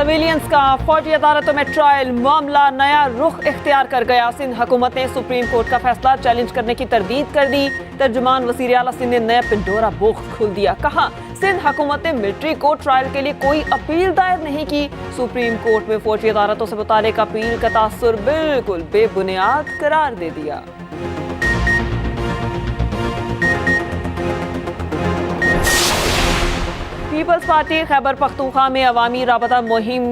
Civilians का फौजी अदालतों में ट्रायल, मामला नया रुख इख्तियार कर गया। सिंध हुकूमत ने सुप्रीम कोर्ट का फैसला चैलेंज करने की तरदीद कर दी। तर्जुमान वज़ीर आला सिंध ने नया पिंडोरा बॉक्स खोल दिया। कहा, सिंध हुकूमत ने मिलिट्री को ट्रायल के लिए कोई अपील दायर नहीं की। सुप्रीम कोर्ट में फौजी अदालतों से मुतालिक अपील का तासुर बिल्कुल बेबुनियाद करार दे दिया। पीपल्स पार्टी खैबर पख्तूनख्वा में अवामी राबता मुहिम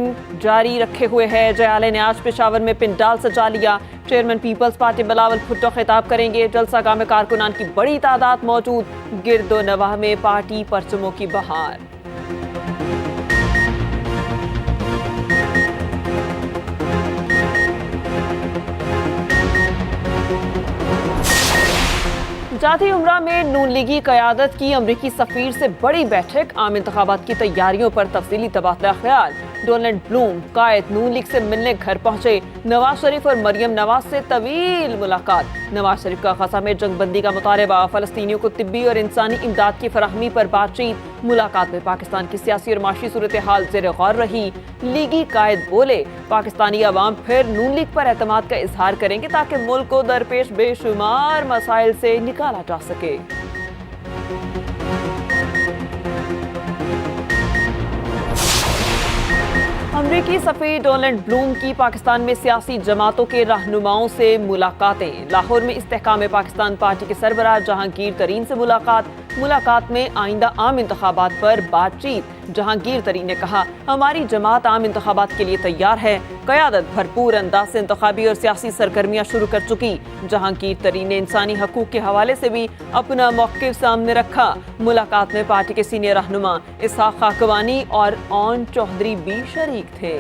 जारी रखे हुए है। जयाले ने आज पेशावर में पिंडाल सजा लिया। Chairman Peoples Party Bilawal Bhutto खिताब करेंगे। जलसागाह में कारकुनान की बड़ी तादाद मौजूद। गिरदो नवाह में पार्टी परचमों की बहार। जाती उम्रा में नून लीगी क़यादत की अमरीकी सफीर से बड़ी बैठक। आम इंतखाबात की तैयारियों पर तफसीली तबादला ख्याल। डोनाल्ड ब्लूम कायद नून लीग से मिलने घर पहुंचे। नवाज शरीफ और मरियम नवाज से तवील मुलाकात। नवाज शरीफ का गजा में जंगबंदी का मुतालबा। फलस्तीनियों को तिब्बी और इंसानी इमदाद की फराहमी पर बातचीत। मुलाकात में पाकिस्तान की सियासी और माशी सूरत हाल ज़ेर गौर रही। लीगी कायद बोले, पाकिस्तानी अवाम फिर नून लीग पर एतमाद का इजहार करेंगे ताकि मुल्क को दरपेश बेशुमार मसाइल से निकाला जा सके। अमरीकी सफीर डोनाल्ड ब्लूम की पाकिस्तान में सियासी जमातों के रहनुमाओं से मुलाकातें। लाहौर में इस्तेहकाम पाकिस्तान पार्टी के सरबराह जहांगीर तरीन से मुलाकात में आइंदा आम इंतखाबात पर बातचीत। जहांगीर तरीन ने कहा, हमारी जमात आम इंतखाबात के लिए तैयार है। क़यादत भरपूर अंदाज से इंतखाबी और सियासी सरगर्मियां शुरू कर चुकी। जहांगीर तरीन ने इंसानी हकूक के हवाले से भी अपना मौक़िफ़ सामने रखा। मुलाकात में पार्टी के सीनियर रहनुमा इसहाक खाकवानी और ओन चौधरी भी शरीक थे।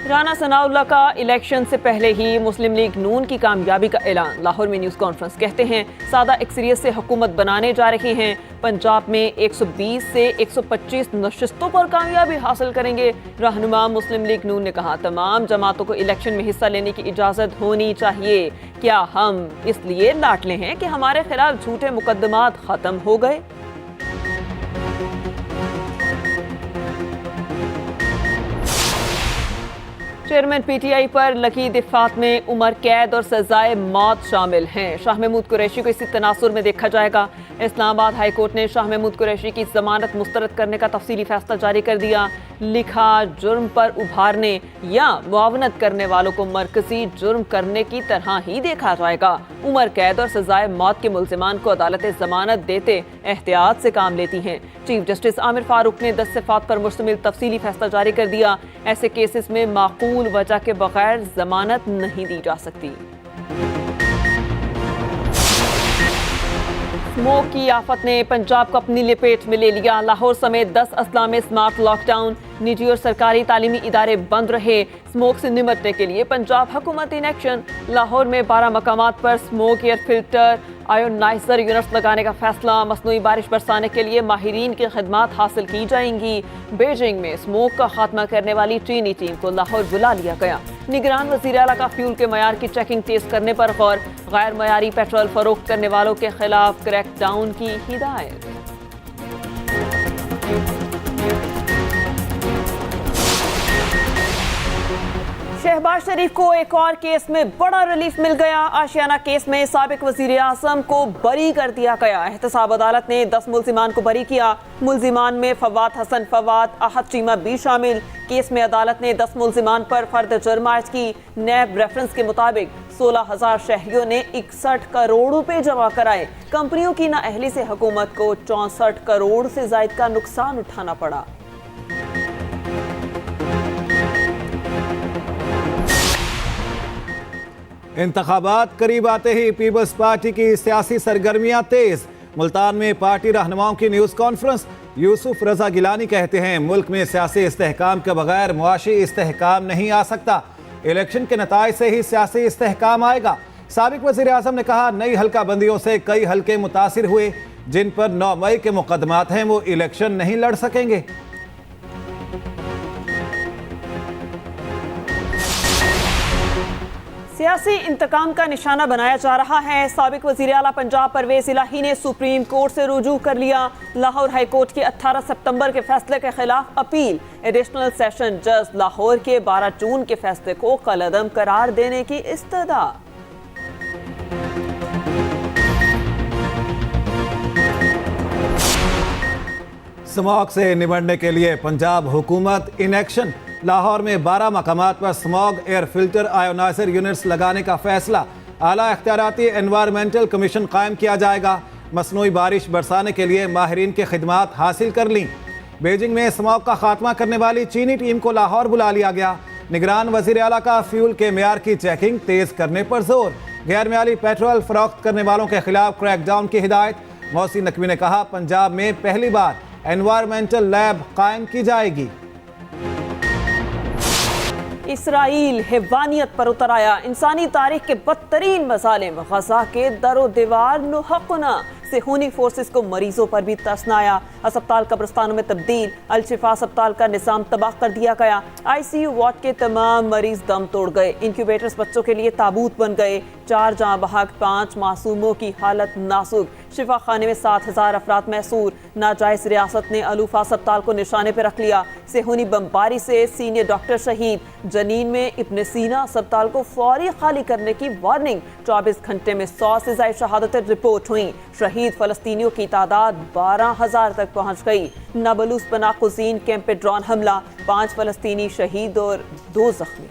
राना सनाउल्लाह का इलेक्शन से पहले ही मुस्लिम लीग नून की कामयाबी का ऐलान। लाहौर में न्यूज़ कॉन्फ्रेंस। कहते हैं, सादा अक्सरियत से हुकूमत बनाने जा रहे हैं। पंजाब में 120 से 125 नशिस्तों पर कामयाबी हासिल करेंगे। रहनुमा मुस्लिम लीग नून ने कहा, तमाम जमातों को इलेक्शन में हिस्सा लेने की इजाज़त होनी चाहिए। क्या हम इसलिए लाटले हैं कि हमारे खिलाफ झूठे मुकदमात ख़त्म हो गए? चेयरमैन पीटीआई पर लगी दिफात में उम्र कैद और सजाए मौत शामिल हैं। शाह महमूद कुरैशी को इसी तनासुर में देखा जाएगा। इस्लामाबाद हाई कोर्ट ने शाह महमूद कुरैशी की जमानत मुस्तरद करने का तफसीली फैसला जारी कर दिया। लिखा, जुर्म पर उभारने या मुआवनत करने वालों को मरकजी जुर्म करने की तरह ही देखा जाएगा। उम्र कैद और सजाए मौत के मुल्जिमान को अदालतें जमानत देते एहतियात से काम लेती हैं। चीफ जस्टिस आमिर फारूक ने 10 सिफात पर मुश्तमिल तफसीली फैसला जारी कर दिया। ऐसे केसेस में माकूल वजह के बगैर जमानत नहीं दी जा सकती। स्मोक की आफत ने पंजाब को अपनी लपेट में ले लिया। लाहौर समेत 10 अजला में स्मार्ट लॉकडाउन। निजी और सरकारी तालीमी इदारे बंद रहे। स्मोक से निपटने के लिए पंजाब हुकूमत इन एक्शन। लाहौर में 12 मकामात पर smoke air filter ioniser units लगाने का फैसला। मसनूई बारिश बरसाने के लिए माहिरीन की खिदमात हासिल की जाएंगी। बीजिंग में स्मोक का खात्मा करने वाली चीनी टीम को लाहौर बुला लिया गया। निगरान वज़ीर आला का फ्यूल के मयार की चेकिंग तेज करने पर गौर। गैर मयारी पेट्रोल फरोख्त करने वालों के खिलाफ क्रैकडाउन की हिदायत। शहबाज शरीफ को एक और केस में बड़ा रिलीफ मिल गया। आशियाना केस में साबिक वजीर आज़म को बरी कर दिया गया। एहतसाब अदालत ने 10 मुल्जिमान को बरी किया। मुल्जिमान में फवाद हसन फवाद, अहद चीमा भी शामिल। केस में अदालत ने 10 मुल्जिमान पर फर्द जुर्म आयद की। नैब रेफरेंस के मुताबिक 16,000 शहरियों ने 61 करोड़ रुपए जमा कराए। कंपनियों की नाअहली से हुकूमत को 64 करोड़ से ज्यादा का नुकसान उठाना पड़ा। इंतखाबात करीब आते ही पीपल्स पार्टी की सियासी सरगर्मियां तेज। मुल्तान में पार्टी रहनुमाओं की न्यूज़ कॉन्फ्रेंस। यूसुफ रजा गिलानी कहते हैं, मुल्क में सियासी इस्तेहकाम के बगैर मुआशी इस्तेहकाम नहीं आ सकता। इलेक्शन के नताइज से ही सियासी इस्तेहकाम आएगा। साबिक वज़ीर आज़म ने कहा, नई हल्का बंदियों से कई हल्के मुतासिर हुए। जिन पर 9 मई के मुकदमात हैं वो इलेक्शन नहीं लड़ सकेंगे। सियासी इंतकाम का निशाना बनाया जा रहा है। साबिक वज़ीर आला पंजाब परवेज़ इलाही ने सुप्रीम कोर्ट से रुजू कर लिया। लाहौर हाई कोर्ट के 18 सितंबर के फैसले के खिलाफ अपील। एडिशनल सेशन जज लाहौर के 12 जून के फैसले को कलअदम करार देने की इस्तदा। स्मॉग से निपटने के लिए पंजाब हुकूमत इन एक्शन। लाहौर में 12 मकामात पर smog air filter ioniser units लगाने का फैसला। आला इख्तियाराती एनवायरमेंटल कमीशन कायम किया जाएगा। मसनूई बारिश बरसाने के लिए माहिरीन की खिदमात हासिल कर ली। बीजिंग में स्मॉग का खात्मा करने वाली चीनी टीम को लाहौर बुला लिया गया। निगरान वज़ीर आला का फ्यूल के मेयार की चेकिंग तेज करने पर जोर। गैर मियाली पेट्रोल फरोख्त करने वालों के खिलाफ क्रैकडाउन की हिदायत। मौसी नकवी ने कहा, पंजाब में पहली बार एनवायरमेंटल लैब कायम की जाएगी। इसराइल हैवानियत पर उतर आया। इंसानी तारीख के बदतरीन मज़ालिम गजा के दरो दीवार नुहक़ना से खूनी फोर्सेस को मरीजों पर भी तरस न आया। अस्पताल कब्रिस्तानों में तब्दील। अल शिफा अस्पताल का निज़ाम तबाह कर दिया गया। ICU वार्ड के तमाम मरीज दम तोड़ गए। इंक्यूबेटर्स बच्चों के लिए ताबूत बन गए। 4 जाँ बहक, 5 मासूमों की हालत नाजुक। शिफा खाने में 7000 अफराद महसूर। नाजायज रियासत ने अलूफा अस्पताल को निशाने पर रख लिया। सेहूनी बमबारी से सीनियर डॉक्टर शहीद। जनीन में इब्न सीना अस्पताल को फौरी खाली करने की वार्निंग। 24 घंटे में 100 से ज़ायद शहादतें रिपोर्ट हुई। शहीद फलस्तीनियों की तादाद 12,000 तक पहुंच गई। नाबलूस पनाकुज़ीन कैंप पे ड्रोन हमला, 5 फलस्तीनी शहीद और 2 जख्मी।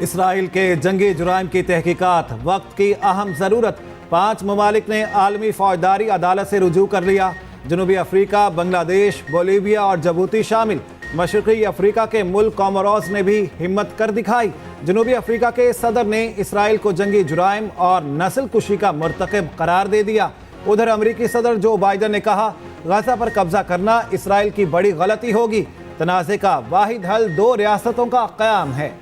इसराइल के जंगी जुराइम की तहकीकात वक्त की अहम ज़रूरत। 5 ममालिक ने आलमी फौजदारी अदालत से रुजू कर लिया। जनूबी अफ्रीका, बांग्लादेश, बोलीविया और जबूती शामिल। मशरक़ी अफ्रीका के मुल्क कोमोरोस ने भी हिम्मत कर दिखाई। जनूबी अफ्रीका के सदर ने इसराइल को जंगी जुराइम और नस्ल कुशी का मर्तकब करार दे दिया। उधर अमरीकी सदर जो बाइडन ने कहा, गजा पर कब्जा करना इसराइल की बड़ी गलती होगी। तनाज़े का वाहिद हल 2 रियासतों का क़याम है।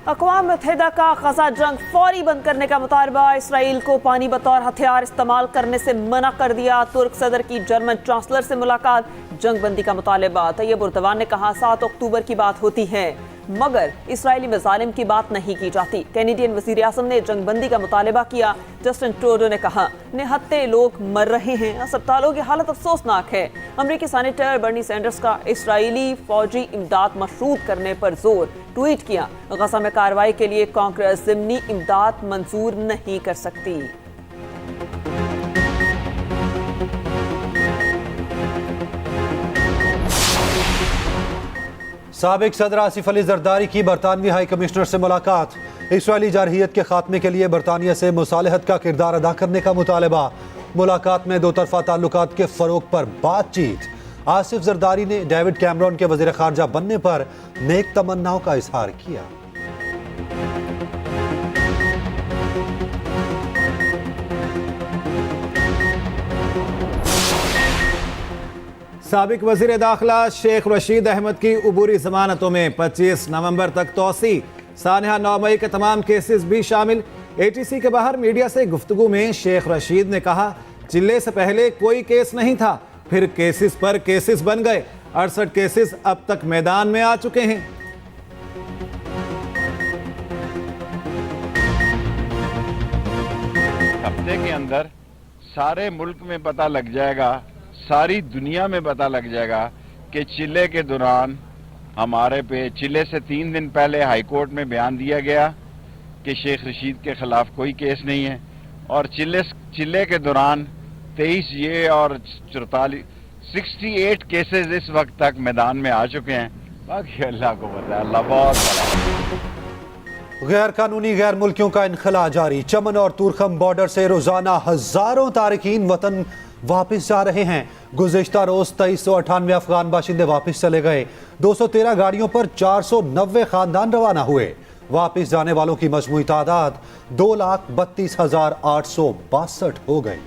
अक़वाम मुत्तहिदा का गजा जंग फौरी बंद करने का मुतालबा। इसराइल को पानी बतौर हथियार इस्तेमाल करने से मना कर दिया। तुर्क सदर की जर्मन चांसलर से मुलाकात। जंग बंदी का मुतालबा। तैयब उर्दवान ने कहा, 7 अक्टूबर की बात होती है मगर इसराइली मज़ालिम की बात नहीं की जाती। कैनेडियन वज़ीर आज़म ने जंग बंदी का मुतालबा किया। जस्टिन ट्रूडो ने कहा, निहत्ते लोग मर रहे हैं, अस्पतालों की हालत अफसोसनाक है। अमरीकी सेनेटर बर्नी सैंडर्स का इसराइली फौजी इमदाद मशरूत करने पर जोर। ट्वीट किया, गजा में कार्रवाई के लिए कांग्रेस ज़िमनी इमदाद मंजूर नहीं कर सकती। साबिक सदर आसिफ अली जरदारी की बरतानवी हाई कमिश्नर से मुलाकात। इसराइली जारहियत के खात्मे के लिए बरतानिया से मुसालहत का किरदार अदा करने का मुतालबा। मुलाकात में 2 तरफा ताल्लुकात के फ़रोग पर बातचीत। आसिफ जरदारी ने डेविड कैमरॉन के वज़ीर ख़ारजा बनने पर नेक तमन्नाओं का इजहार किया। साबिक वज़ीर दाखिला शेख रशीद अहमद की उबूरी ज़मानतों में 25 नवंबर तक तोसी। सानहा 9 मई के तमाम केसेस भी शामिल। ATC के बाहर मीडिया से गुफ्तगू में शेख रशीद ने कहा, चिल्ले से पहले कोई केस नहीं था, फिर केसेस पर केसेस बन गए। 68 केसेस अब तक मैदान में आ चुके हैं। हफ्ते के अंदर सारे मुल्क में पता लग जाएगा, सारी दुनिया में पता लग जाएगा कि चिल्ले के दौरान हमारे पे चिल्ले से 3 दिन पहले हाई कोर्ट में बयान दिया गया कि शेख रशीद के खिलाफ कोई केस नहीं है, और चिल्ले के दौरान 23 ये और 68 केसेस इस वक्त तक मैदान में आ चुके हैं। बाकी अल्लाह को पता है, अल्लाह बहुत बड़ा। गैर कानूनी गैर मुल्कियों का इनखला जारी। चमन और तूरखम बॉर्डर से रोजाना हजारों तारकीन वतन वापस जा रहे हैं। गुज़िश्ता रोज 2398 अफगान बाशिंदे वापस चले गए। 213 गाड़ियों पर 490 खानदान रवाना हुए। वापस जाने वालों की मजमूई तादाद 2,32,862 हो गई।